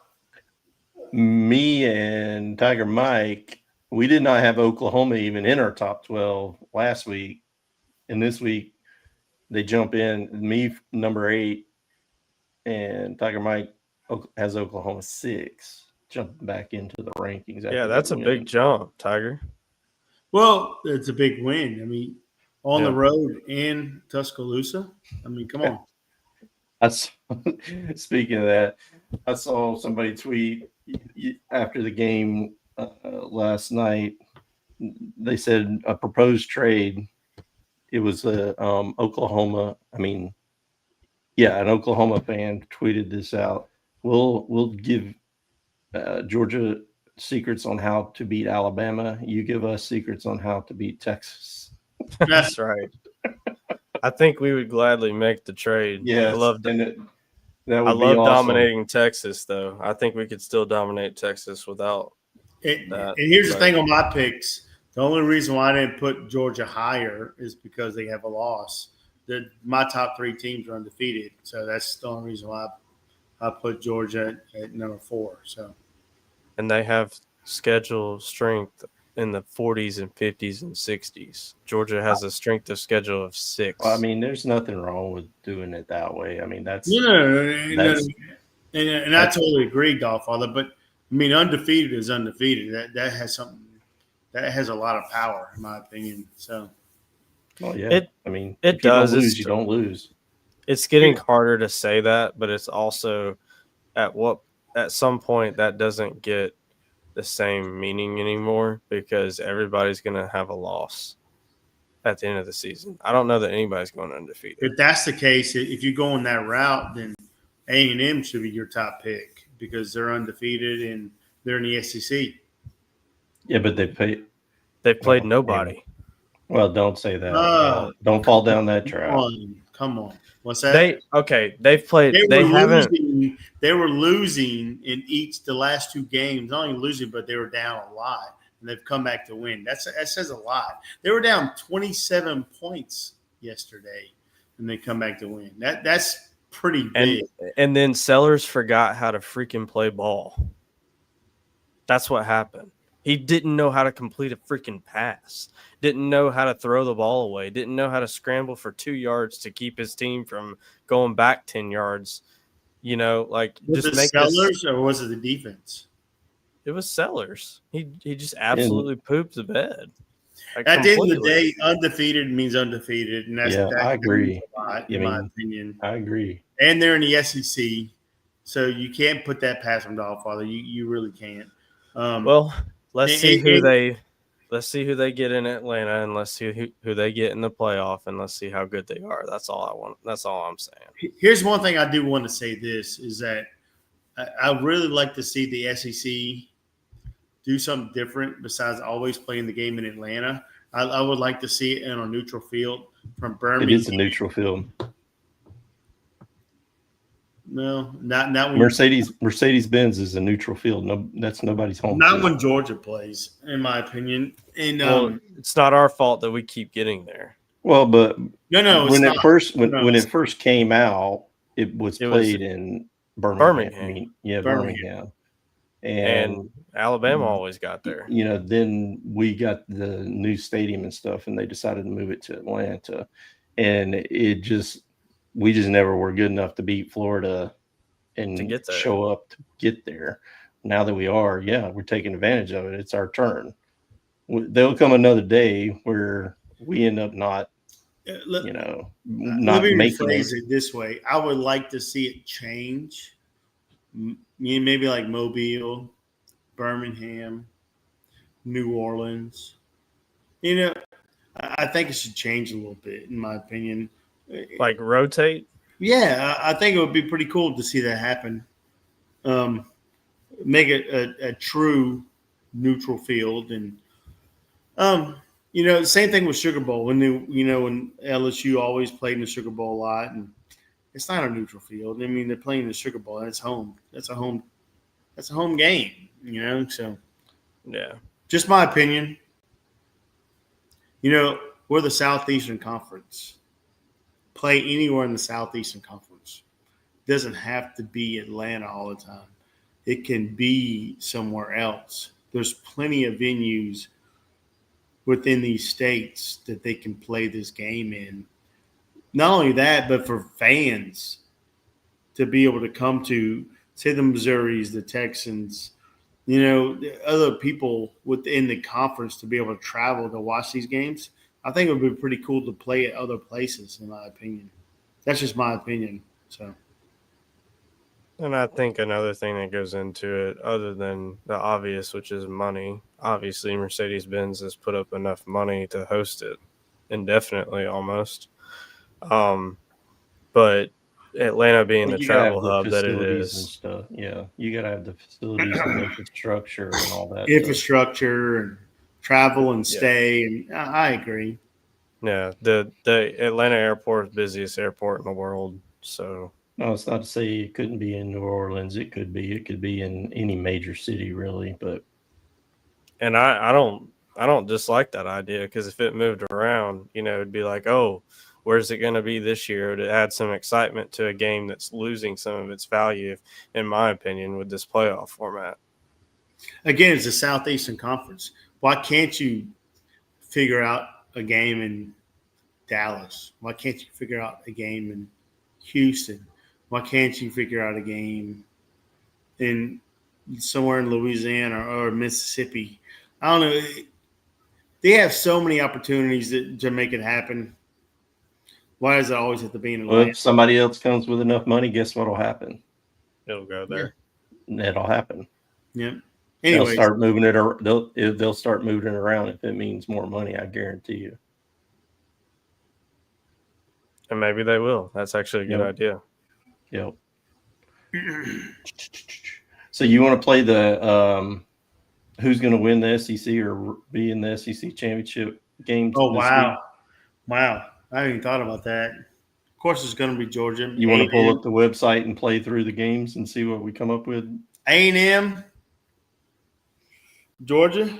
me and Tiger Mike, we did not have Oklahoma even in our top 12 last week. And this week, they jump in. Me, number 8, and Tiger Mike has Oklahoma 6, jumping back into the rankings. Yeah, that's a big jump, Tiger. Well, it's a big win. I mean, on the road in Tuscaloosa. I mean, come on. Speaking of that, I saw somebody tweet after the game last night. They said a proposed trade. It was Oklahoma. an Oklahoma fan tweeted this out. We'll give Georgia secrets on how to beat Alabama. You give us secrets on how to beat Texas. That's right. I think we would gladly make the trade. Yeah, I love awesome. dominating Texas, though. I think we could still dominate Texas without that. And here's the thing on my picks. The only reason why I didn't put Georgia higher is because they have a loss. My top 3 teams are undefeated, so that's the only reason why I put Georgia at number 4. So, and they have schedule strength in the 40s and 50s and 60s. Georgia has a strength of schedule of 6. Well, I mean, there's nothing wrong with doing it that way. I mean, that's and I totally agree, Godfather. But I mean, undefeated is undefeated. That has something that has a lot of power, in my opinion. So, well, yeah, it does. You don't lose. It's getting harder to say that, but it's also at some point that doesn't get the same meaning anymore because everybody's going to have a loss at the end of the season. I don't know that anybody's going undefeated. If that's the case, if you go on that route, then A&M should be your top pick because they're undefeated and they're in the SEC. Yeah, but they've played nobody. Well, don't say that. Don't fall down that trap. Come on. What's that? They've played. They haven't. They were losing in the last two games. Not only losing, but they were down a lot, and they've come back to win. That says a lot. They were down 27 points yesterday, and they come back to win. That's pretty big. And then Sellers forgot how to freaking play ball. That's what happened. He didn't know how to complete a freaking pass. Didn't know how to throw the ball away. Didn't know how to scramble for 2 yards to keep his team from going back 10 yards. You know, like was just it make Sellers or was it the defense? It was Sellers. He just absolutely pooped the bed. Like, at the end of the day, undefeated means undefeated, and I agree. A lot, in my opinion. I agree. And they're in the SEC, so you can't put that past them, Dogfather. You really can't. Well, let's see who they get in Atlanta, and let's see who they get in the playoff, and let's see how good they are. That's all I want. That's all I'm saying. Here's one thing I do want to say. This is that I really like to see the SEC do something different besides always playing the game in Atlanta. I would like to see it on a neutral field from Birmingham. It is a neutral field. No, not when Mercedes-Benz is a neutral field. No, that's nobody's home. Not field. when Georgia plays, in my opinion. And it's not our fault that we keep getting there. Well, but no, when it first came out, it was played in Birmingham. Birmingham. And Alabama always got there. You know, then we got the new stadium and stuff, and they decided to move it to Atlanta. And we just never were good enough to beat Florida and to show up to get there. Now that we are, we're taking advantage of it. It's our turn. There'll come another day where we end up not making it this way. I would like to see it change. Maybe like Mobile, Birmingham, New Orleans. You know, I think it should change a little bit, in my opinion. Like rotate? Yeah, I think it would be pretty cool to see that happen. Make it a true neutral field, and same thing with Sugar Bowl. When LSU always played in the Sugar Bowl a lot, and it's not a neutral field. I mean, they're playing the Sugar Bowl. That's home. That's a home game. So yeah, just my opinion. We're the Southeastern Conference. Play anywhere in the Southeastern Conference. It doesn't have to be Atlanta all the time. It can be somewhere else. There's plenty of venues within these states that they can play this game in. Not only that, but for fans to be able to come to, say, the Missouris, the Texans, other people within the conference to be able to travel to watch these games. I think it would be pretty cool to play at other places, in my opinion. That's just my opinion. So, and I think another thing that goes into it, other than the obvious, which is money, obviously Mercedes-Benz has put up enough money to host it indefinitely almost. But Atlanta being the travel hub that it is. And stuff. Yeah, you got to have the facilities and infrastructure and all that. Infrastructure and travel and stay, and I agree. Yeah, the Atlanta airport is the busiest airport in the world. So no, it's not to say it couldn't be in New Orleans. It could be in any major city, really. But I don't dislike that idea, because if it moved around, it'd be like, oh, where's it going to be this year? To add some excitement to a game that's losing some of its value, in my opinion, with this playoff format. Again, it's the Southeastern Conference. Why can't you figure out a game in Dallas? Why can't you figure out a game in Houston? Why can't you figure out a game in somewhere in Louisiana or Mississippi? I don't know. They have so many opportunities to make it happen. Why does it always have to be in Atlanta? Well, if somebody else comes with enough money, guess what'll happen? It'll go there. Yeah. It'll happen. Yeah. Anyways, they'll start moving it. They'll start moving it around if it means more money. I guarantee you. And maybe they will. That's actually a good idea. Yep. So you want to play the who's going to win the SEC or be in the SEC championship games. Oh, this wow. week. Wow. I haven't even thought about that. Of course, it's going to be Georgia. You want to pull up the website and play through the games and see what we come up with? A&M, Georgia.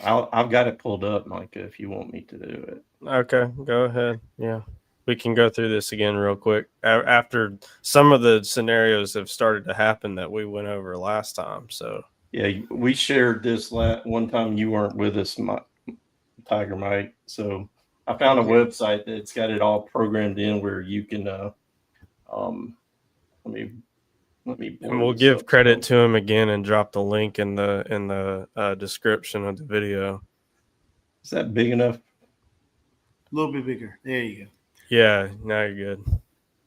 I've got it pulled up, Micah, if you want me to do it. Okay, go ahead. Yeah. We can go through this again real quick after some of the scenarios have started to happen that we went over last time. So yeah, we shared this one time you weren't with us, Tiger Mike. So I found a website that's got it all programmed in where you can. Let me. And we'll give credit to him again and drop the link in the description of the video. Is that big enough? A little bit bigger. There you go. Yeah, now you're good.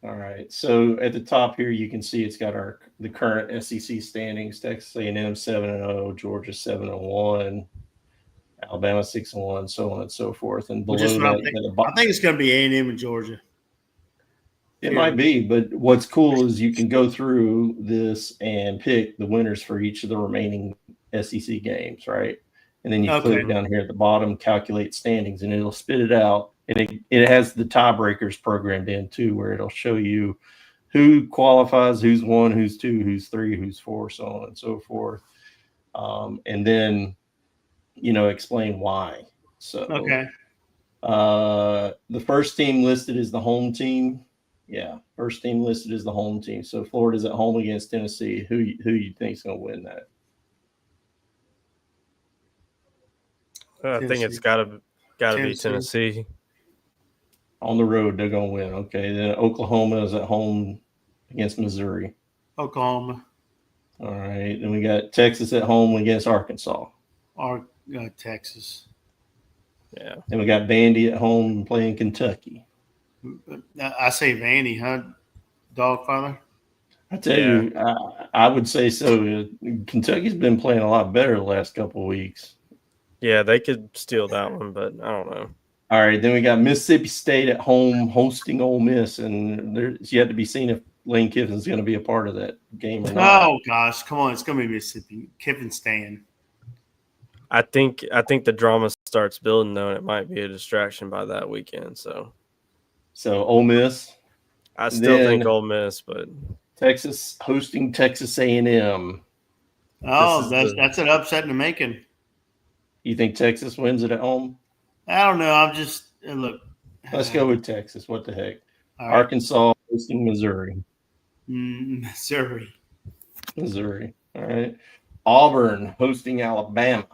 All right. So at the top here, you can see it's got the current SEC standings: Texas A&M 7-0, Georgia 7-1, Alabama 6-1, so on and so forth. And below that, I think it's going to be A&M and Georgia. It might be, but what's cool is you can go through this and pick the winners for each of the remaining SEC games, right? And then you click down here at the bottom, calculate standings, and it'll spit it out. And it has the tiebreakers programmed in too, where it'll show you who qualifies, who's 1, who's 2, who's 3, who's 4, so on and so forth. And then, explain why. So, the first team listed is the home team. Yeah, first team listed is the home team. So Florida's at home against Tennessee. Who you think is going to win that? I think it's got to be Tennessee. On the road, they're going to win. Okay, then Oklahoma is at home against Missouri. Oklahoma. All right, then we got Texas at home against Arkansas. Texas. Yeah. Then we got Vandy at home playing Kentucky. I say Vandy, huh, Dogfather? I tell you, I would say so. Kentucky's been playing a lot better the last couple of weeks. Yeah, they could steal that one, but I don't know. All right, then we got Mississippi State at home hosting Ole Miss, and there's yet to be seen if Lane Kiffin's going to be a part of that game or not. Oh gosh, come on, it's going to be Mississippi. Kiffin's staying. I think the drama starts building though, and it might be a distraction by that weekend. So Ole Miss. I still think Ole Miss, but Texas hosting Texas A&M. Oh, that's an upset in the making. You think Texas wins it at home? I don't know. I'm just look. Let's go with Texas. What the heck? All right. Arkansas hosting Missouri. Missouri. All right. Auburn hosting Alabama.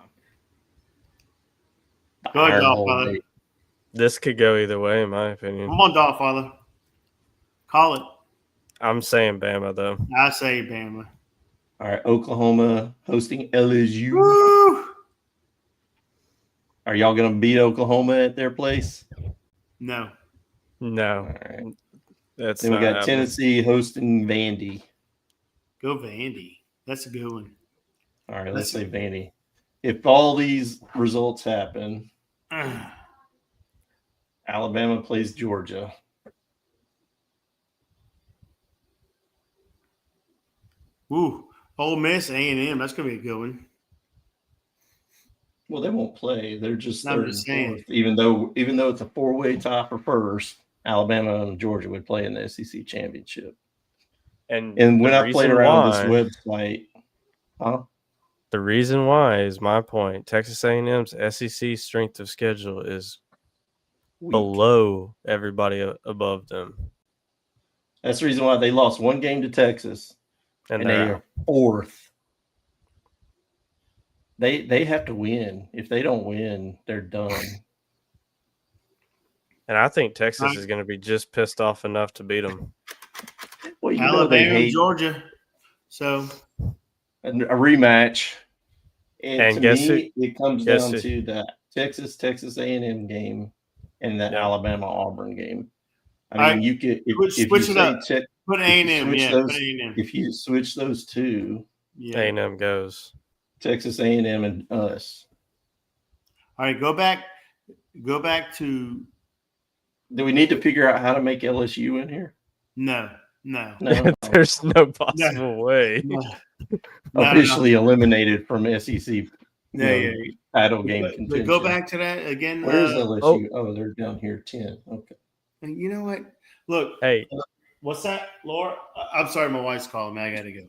Go ahead, Dogfather. This could go either way, in my opinion. Come on, Dogfather. Call it. I'm saying Bama, though. I say Bama. All right. Oklahoma hosting LSU. Woo! Are y'all going to beat Oklahoma at their place? No. All right. Then we got happening. Tennessee hosting Vandy. Go Vandy. That's a good one. All right. Let's say Vandy. If all these results happen, Alabama plays Georgia. Ooh, Ole Miss, A&M. That's going to be a good one. Well, they won't play. They're just third and fourth. Even though it's a 4-way tie for first, Alabama and Georgia would play in the SEC championship. And when I played around with this website, the reason why is my point. Texas A&M's SEC strength of schedule is below everybody above them. That's the reason why they lost one game to Texas, and they are fourth. They have to win. If they don't win, they're done. And I think Texas is going to be just pissed off enough to beat them. Well, Alabama and Georgia. So a rematch. And to me, it comes down to the Texas A&M game and the Alabama Auburn game. I mean, you could switch it up. Put A&M. If you switch those two, A&M goes. Texas A&M and us. All right, go back to. Do we need to figure out how to make LSU in here? No. There's no possible way. Officially eliminated from SEC. title game But contention. go back to that again. Where is LSU? Oh, they're down here 10. Okay. And you know what? Look, Hey, what's that, Laura? I'm sorry, my wife's calling me. I gotta go.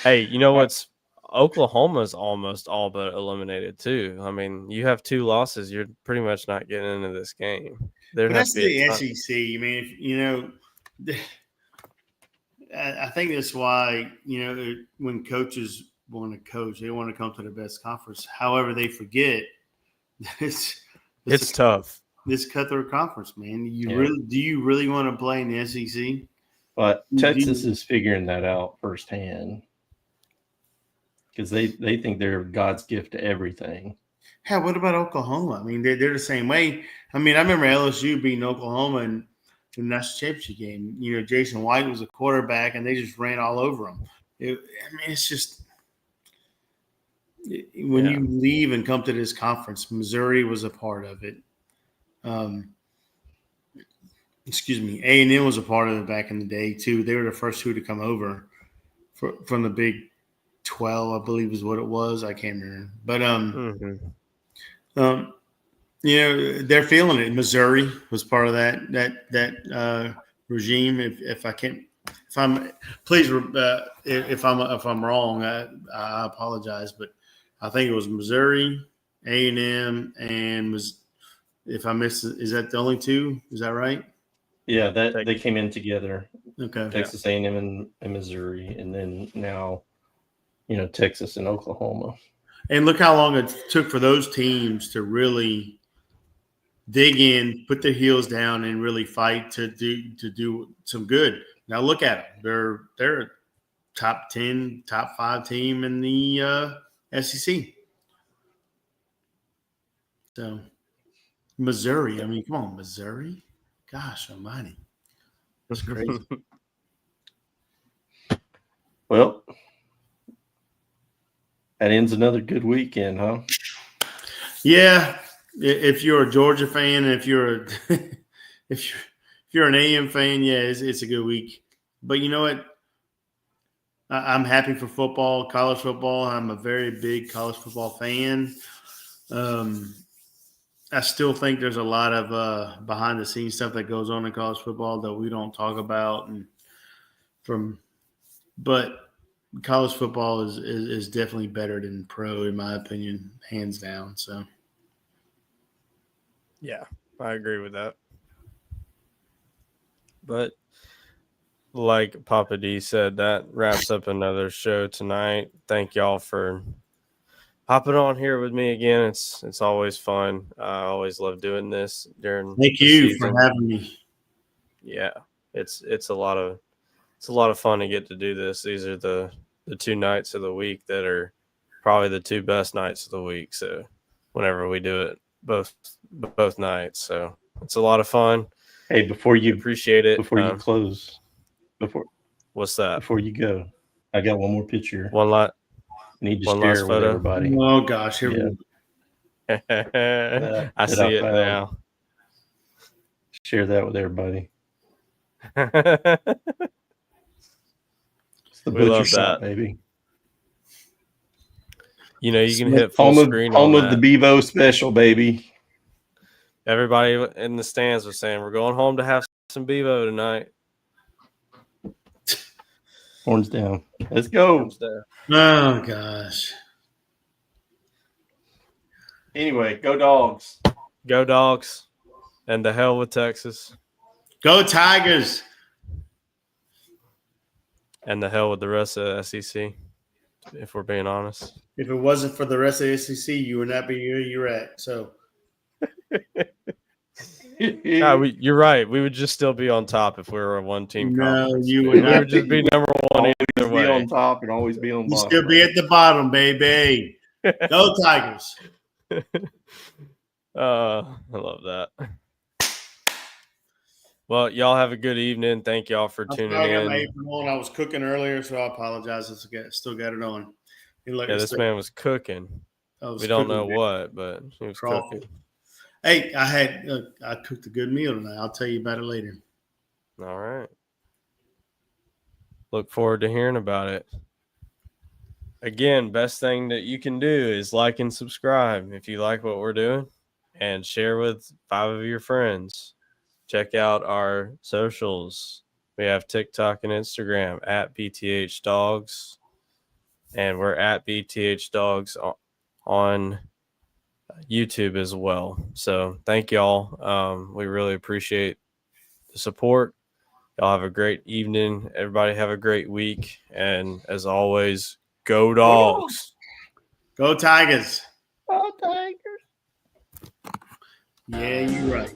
hey, you know what's Oklahoma's almost all but eliminated too. I mean, you have 2 losses, you're pretty much not getting into this game. There'd But have that's to be the a ton. SEC. I mean, I think that's why when coaches want to coach, they want to come to the best conference. However, they forget It's tough. This cutthroat conference, man. Yeah. Do you really want to play in the SEC? But Texas is figuring that out firsthand because they think they're God's gift to everything. Hell, what about Oklahoma? I mean, they're the same way. I mean, I remember LSU beating Oklahoma in the national championship game. Jason White was a quarterback, and they just ran all over him. It's just when you leave and come to this conference, Missouri was a part of it. A&M was a part of it back in the day too. They were the first 2 to come over from the Big 12, I believe is what it was. I can't remember, but they're feeling it. Missouri was part of that regime. If I'm wrong, I apologize, but I think it was Missouri, A&M, and if I missed it, is that the only 2? Is that right? Yeah, they came in together. Okay. Texas A&M and Missouri, and then now, Texas and Oklahoma. And look how long it took for those teams to really dig in, put their heels down, and really fight to do some good. Now look at them; they're a top 10, top 5 team in the SEC. So Missouri, I mean, come on, Missouri. Gosh almighty. That's crazy. Well, that ends another good weekend, huh? Yeah. If you're a Georgia fan, if you're an AM fan, yeah, it's a good week. But you know what? I'm happy for football, college football. I'm a very big college football fan. I still think there's a lot of behind the scenes stuff that goes on in college football that we don't talk about, but college football is definitely better than pro, in my opinion, hands down. So, Yeah, I agree with that. But like Papa D said, that wraps up another show tonight. Thank y'all for hopping on here with me again. It's always fun. I always love doing this during thank the you season. for having me. Yeah, it's a lot of fun to get to do this. These are the 2 nights of the week that are probably the 2 best nights of the week. So whenever we do it, both nights, so it's a lot of fun. Hey, before you appreciate it, before you close, what's that? Before you go, I got one more picture. One Need to one share last with photo. everybody. Oh gosh, here we go. I see it now. Share that with everybody. It's the We butcher love shop, that, baby. You can hit full screen on home of the Bevo special, baby. Everybody in the stands was saying we're going home to have some Bevo tonight. Horns down. Let's go. Horns down. Oh gosh. Anyway, go Dogs. Go Dogs. And the hell with Texas. Go Tigers. And the hell with the rest of the SEC, if we're being honest. If it wasn't for the rest of the SEC, you would not be where you're at. So you're right. We would just still be on top if we were a one-team conference. You would we would just be number one either way. Be on top and always be on bottom. Still be at the bottom, baby. Go Tigers. I love that. Well, y'all have a good evening. Thank y'all for tuning in. I was cooking earlier, so I apologize. I still got it on. This man was cooking. We don't know what, but he was cooking. Hey, I cooked a good meal tonight. I'll tell you about it later. All right. Look forward to hearing about it. again, best thing that you can do is like and subscribe if you like what we're doing, and share with 5 of your friends. Check out our socials. We have TikTok and Instagram at BTH Dogs, and we're at BTH Dogs on YouTube as well. So thank y'all. We really appreciate the support. Y'all have a great evening. Everybody have a great week. And as always, go Dogs. Go Tigers. Oh, Tigers. Yeah, you're right.